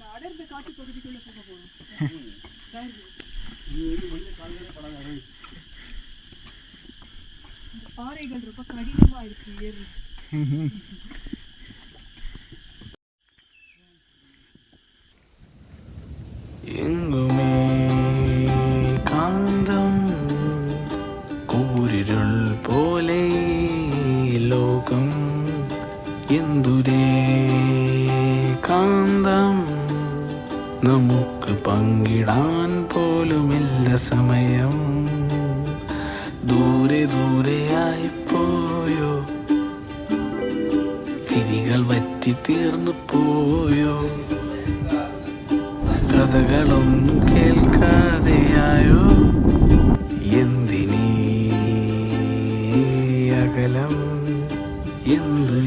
அடர்ந்த காட்டு பகுதிக்குள்ள போக போறோம். இந்த பாறைகள் ரொம்ப கடினமா இருக்கு ஏறு. எங்குமே காந்தம் കൂരിരുൾ പോലെ ലോകം എന്തുരേ കാന്തം നമുക്ക് പങ്കിടാൻ പോലുമില്ല സമയം ദൂരെ ദൂരെയായി പോയോ ചിരികൾ വറ്റി തീർന്നു പോയോ കഥകളൊന്നും കേൾക്കാതെയായോ എന്തിനീ അകലം എന്ത്